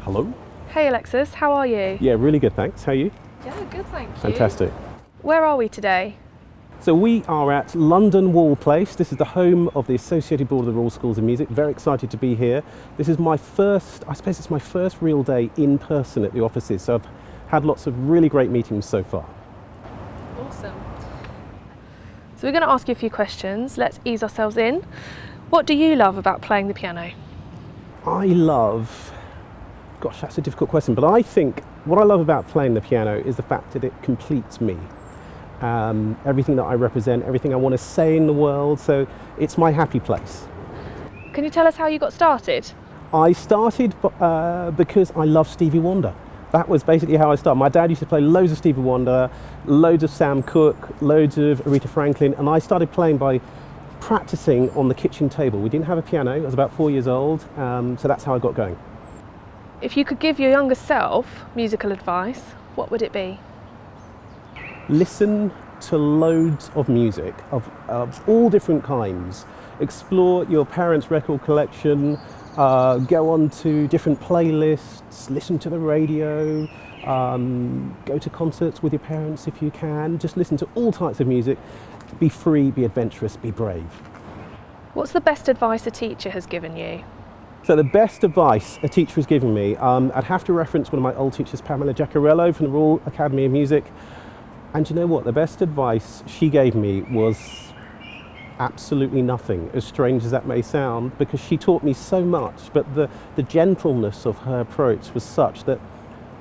Hello? Hey Alexis, how are you? Yeah, really good, thanks. How are you? Yeah, good, thank you. Fantastic. Where are we today? So we are at London Wall Place. This is the home of the Associated Board of the Royal Schools of Music. Very excited to be here. This is my first, I suppose it's my first real day in person at the offices. So I've had lots of really great meetings so far. Awesome. So we're going to ask you a few questions. Let's ease ourselves in. What do you love about playing the piano? Gosh, that's a difficult question, but I think what I love about playing the piano is the fact that it completes me. Everything that I represent, everything I want to say in the world, so it's my happy place. Can you tell us how you got started? I started because I love Stevie Wonder. That was basically how I started. My dad used to play loads of Stevie Wonder, loads of Sam Cooke, loads of Aretha Franklin, and I started playing by practicing on the kitchen table. We didn't have a piano, I was about 4 years old, so that's how I got going. If you could give your younger self musical advice, what would it be? Listen to loads of music of all different kinds. Explore your parents' record collection, go on to different playlists, listen to the radio, go to concerts with your parents if you can. Just listen to all types of music. Be free, be adventurous, be brave. What's the best advice a teacher has given you? So the best advice a teacher has given me, I'd have to reference one of my old teachers, Pamela Giacarello from the Royal Academy of Music. And you know what? The best advice she gave me was absolutely nothing, as strange as that may sound, because she taught me so much, but the gentleness of her approach was such that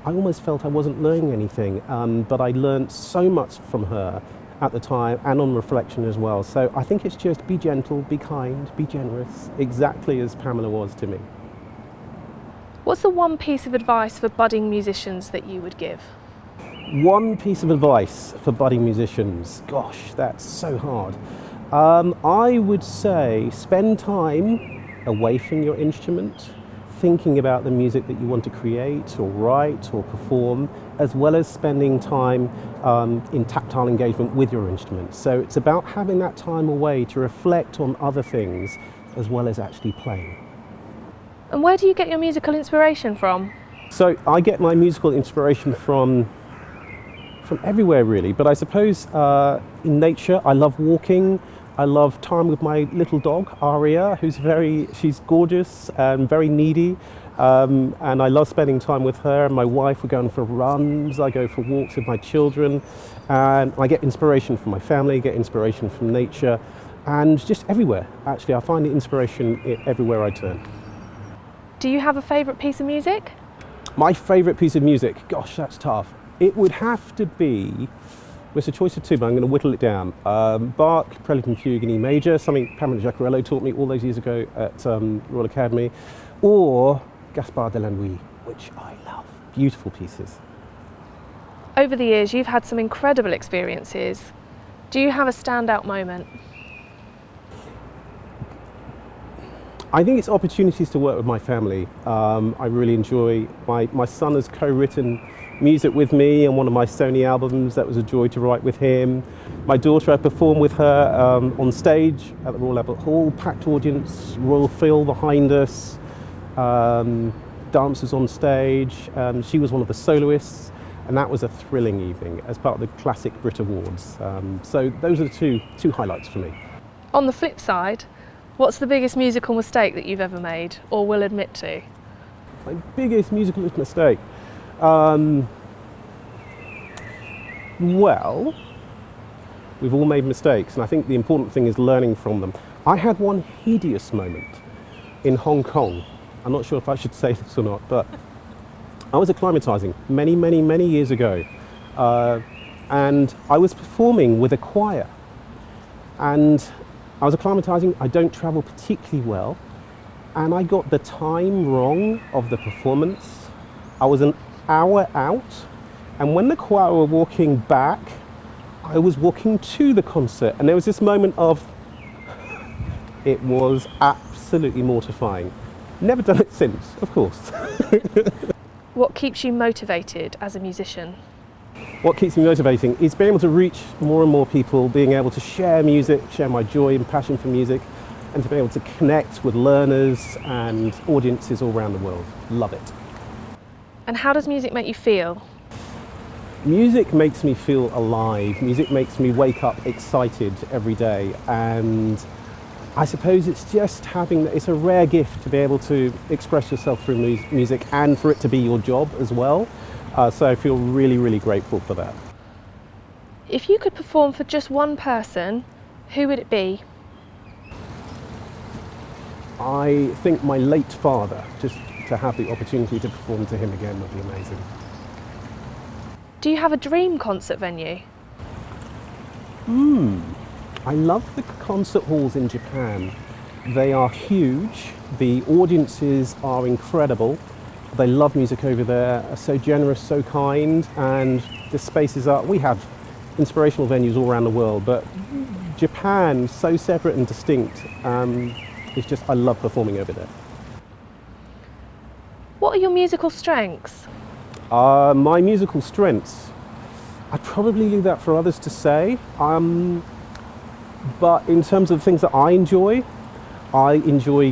I almost felt I wasn't learning anything, but I learned so much from her at the time and on reflection as well. So I think it's just be gentle, be kind, be generous, exactly as Pamela was to me. What's the one piece of advice for budding musicians that you would give? One piece of advice for budding musicians, gosh, that's so hard. I would say spend time away from your instrument, thinking about the music that you want to create or write or perform, as well as spending time in tactile engagement with your instrument. So it's about having that time away to reflect on other things as well as actually playing. And where do you get your musical inspiration from? So I get my musical inspiration from everywhere really, but I suppose in nature. I love walking. I love time with my little dog, Aria, she's gorgeous and very needy. And I love spending time with her and my wife. We're going for runs, I go for walks with my children, and I get inspiration from my family, get inspiration from nature, and just everywhere. Actually, I find the inspiration everywhere I turn. Do you have a favourite piece of music? My favourite piece of music, gosh, that's tough. It would have to be, it's a choice of two, but I'm going to whittle it down. Bach, Prelude and Fugue in E major, something Pamela Giacarello taught me all those years ago at Royal Academy, or Gaspard de la Nuit, which I love. Beautiful pieces. Over the years, you've had some incredible experiences. Do you have a standout moment? I think it's opportunities to work with my family. I really enjoy, my son has co-written music with me on one of my Sony albums. That was a joy to write with him. My daughter, I performed with her on stage at the Royal Albert Hall, packed audience, Royal Phil behind us, dancers on stage. She was one of the soloists, and that was a thrilling evening as part of the Classic Brit Awards. So those are the two highlights for me. On the flip side, what's the biggest musical mistake that you've ever made or will admit to? My biggest musical mistake? Well, we've all made mistakes, and I think the important thing is learning from them. I had one hideous moment in Hong Kong. I'm not sure if I should say this or not, but I was acclimatizing many years ago, and I was performing with a choir, and I was acclimatizing. I don't travel particularly well, and I got the time wrong of the performance. I was an hour out, and when the choir were walking back, I was walking to the concert, and there was this moment of, it was absolutely mortifying. Never done it since, of course. What keeps you motivated as a musician? What keeps me motivating is being able to reach more and more people, being able to share music, share my joy and passion for music, and to be able to connect with learners and audiences all around the world. Love it. And how does music make you feel? Music makes me feel alive. Music makes me wake up excited every day, and I suppose it's just it's a rare gift to be able to express yourself through music and for it to be your job as well. So I feel really, really grateful for that. If you could perform for just one person, who would it be? I think my late father, just to have the opportunity to perform to him again would be amazing. Do you have a dream concert venue? I love the concert halls in Japan. They are huge, the audiences are incredible, they love music over there, are so generous, so kind, and the spaces we have inspirational venues all around the world, but Japan, so separate and distinct, I love performing over there. What are your musical strengths? My musical strengths, I'd probably leave that for others to say. But in terms of things that I enjoy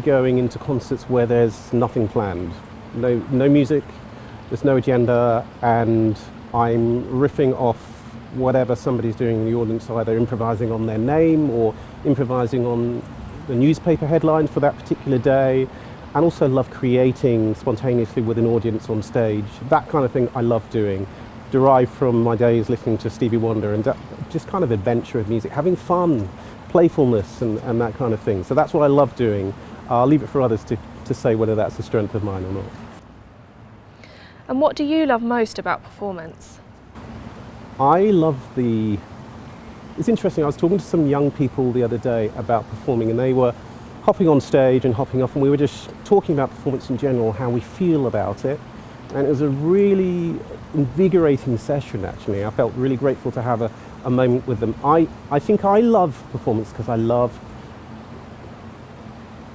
going into concerts where there's nothing planned. No music, there's no agenda, and I'm riffing off whatever somebody's doing in the audience, either improvising on their name or improvising on the newspaper headlines for that particular day. And also love creating spontaneously with an audience on stage. That kind of thing I love doing, derived from my days listening to Stevie Wonder and just kind of adventure of music, having fun, playfulness and that kind of thing. So that's what I love doing. I'll leave it for others to say whether that's a strength of mine or not. And what do you love most about performance? It's interesting, I was talking to some young people the other day about performing, and they were hopping on stage and hopping off, and we were just talking about performance in general, how we feel about it. And it was a really invigorating session, actually. I felt really grateful to have a moment with them. I think I love performance because I love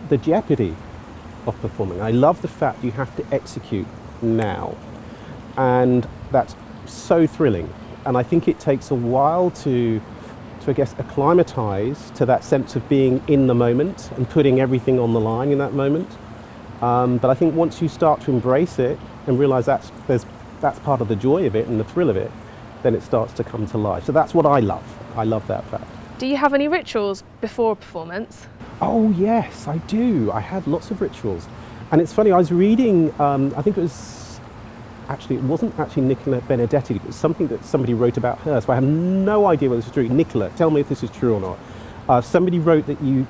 the jeopardy of performing. I love the fact you have to execute now. And that's so thrilling. And I think it takes a while to I guess, acclimatise to that sense of being in the moment and putting everything on the line in that moment. But I think once you start to embrace it and realise that's part of the joy of it and the thrill of it, then it starts to come to life. So that's what I love. I love that fact. Do you have any rituals before a performance? Oh yes, I do. I have lots of rituals. And it's funny, I was reading, I think it wasn't actually Nicola Benedetti, it was something that somebody wrote about her, so I have no idea whether this is true. Nicola, tell me if this is true or not. Somebody wrote that you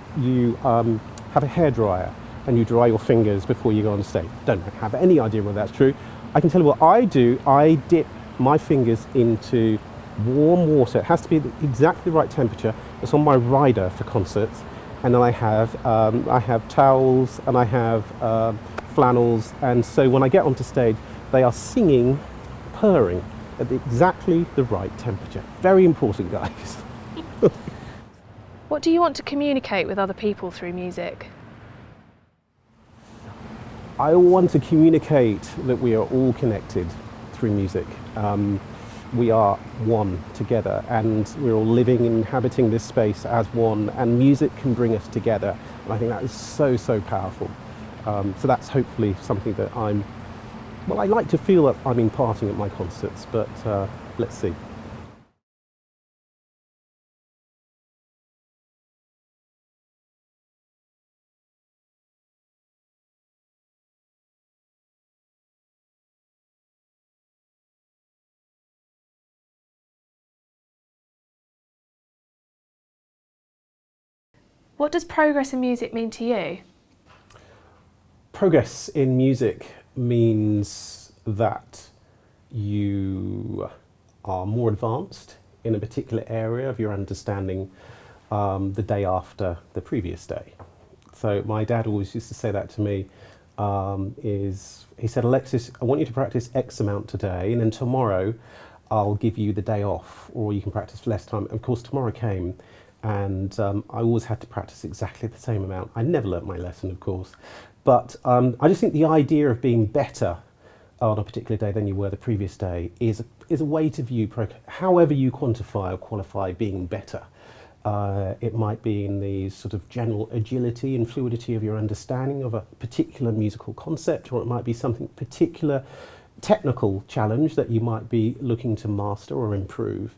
have a hairdryer and you dry your fingers before you go on stage. Don't have any idea whether that's true. I can tell you what I do. I dip my fingers into warm water. It has to be exactly the right temperature. It's on my rider for concerts. And then I have towels and I have flannels, and so when I get onto stage, they are singing, purring at exactly the right temperature. Very important, guys. What do you want to communicate with other people through music? I want to communicate that we are all connected through music. We are one together, and we're all living, inhabiting this space as one, and music can bring us together. And I think that is so, so powerful. So that's hopefully something that I like to feel that I'm imparting at my concerts, but let's see. What does progress in music mean to you? Progress in music means that you are more advanced in a particular area of your understanding the day after the previous day. So my dad always used to say that to me, he said, Alexis, I want you to practice X amount today, and then tomorrow I'll give you the day off, or you can practice for less time. And of course, tomorrow came, and I always had to practice exactly the same amount. I never learnt my lesson, of course, but I just think the idea of being better on a particular day than you were the previous day is a way to view however you quantify or qualify being better. It might be in the sort of general agility and fluidity of your understanding of a particular musical concept, or it might be something particular technical challenge that you might be looking to master or improve.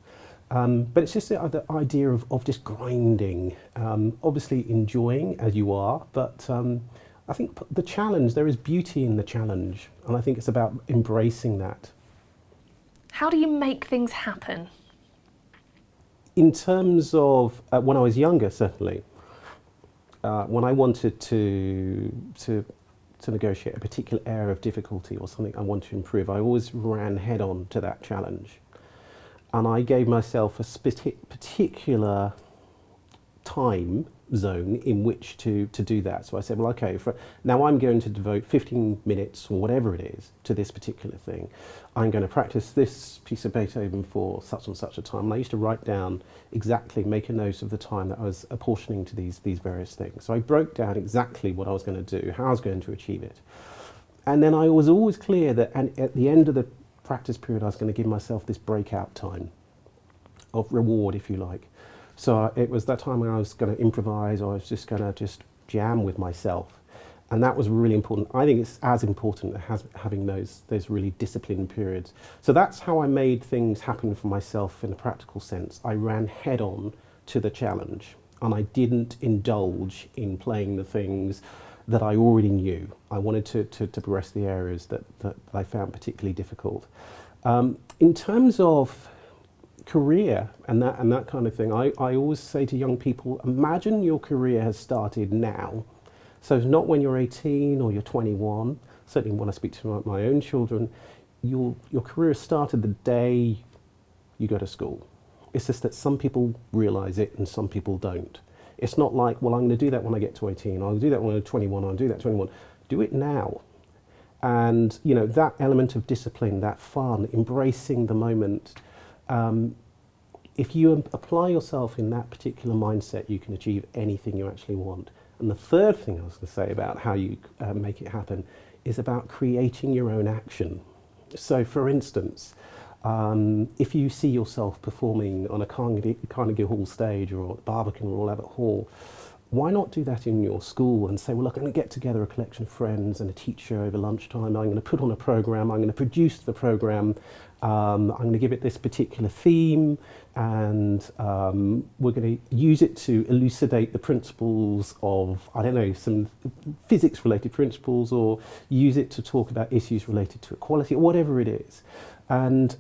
But it's just the idea of just grinding, obviously enjoying as you are, but I think the challenge, there is beauty in the challenge, and I think it's about embracing that. How do you make things happen? In terms of when I was younger, certainly, when I wanted to negotiate a particular area of difficulty or something I want to improve, I always ran head on to that challenge. And I gave myself a particular time zone in which to do that. So I said, well, okay, now I'm going to devote 15 minutes or whatever it is to this particular thing. I'm going to practice this piece of Beethoven for such and such a time. And I used to write down exactly, make a note of the time that I was apportioning to these various things. So I broke down exactly what I was going to do, how I was going to achieve it. And then I was always clear that at the end of the practice period, I was going to give myself this breakout time of reward, if you like. So it was that time when I was going to improvise, or I was just going to jam with myself. And that was really important. I think it's as important as having those really disciplined periods. So that's how I made things happen for myself in a practical sense. I ran head on to the challenge, and I didn't indulge in playing the things that I already knew. I wanted to progress the areas that I found particularly difficult. In terms of career and that kind of thing, I always say to young people, imagine your career has started now. So it's not when you're 18 or you're 21. Certainly when I speak to my own children, your career started the day you go to school. It's just that some people realise it and some people don't. It's not like, well, I'm going to do that when I get to 18, I'll do that when I'm 21, I'll do that 21. Do it now. And you know, that element of discipline, that fun, embracing the moment, if you apply yourself in that particular mindset, you can achieve anything you actually want. And the third thing I was going to say about how you make it happen is about creating your own action. So for instance, if you see yourself performing on a Carnegie Hall stage or at Barbican or Albert Hall, why not do that in your school and say, well, look, I'm going to get together a collection of friends and a teacher over lunchtime. I'm going to put on a program. I'm going to produce the program. I'm going to give it this particular theme, and we're going to use it to elucidate the principles of, I don't know, some physics-related principles, or use it to talk about issues related to equality, or whatever it is. And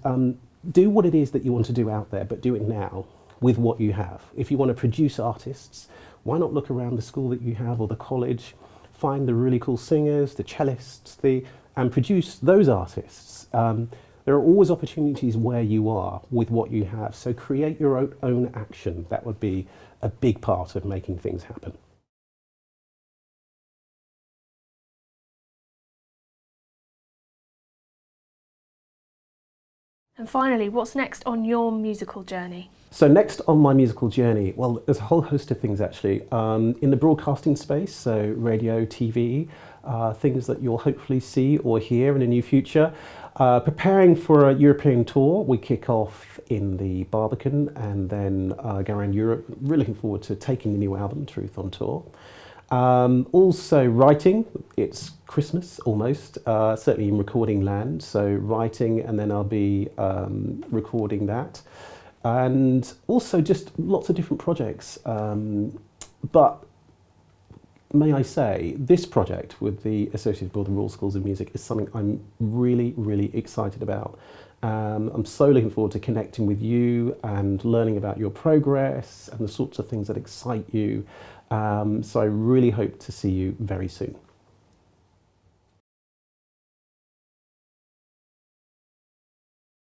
do what it is that you want to do out there, but do it now with what you have. If you want to produce artists, why not look around the school that you have or the college, find the really cool singers, the cellists, and produce those artists. There are always opportunities where you are with what you have, so create your own action. That would be a big part of making things happen. And finally, what's next on your musical journey? So next on my musical journey, well, there's a whole host of things actually. In the broadcasting space, so radio, TV, things that you'll hopefully see or hear in the near future. Preparing for a European tour. We kick off in the Barbican and then go around Europe. Really looking forward to taking the new album, Truth, on tour. Also writing, it's Christmas almost, certainly in recording land, so writing, and then I'll be recording that. And also just lots of different projects. But may I say, this project with the Associated Board of Royal Schools of Music is something I'm really, really excited about. I'm so looking forward to connecting with you and learning about your progress and the sorts of things that excite you. So I really hope to see you very soon.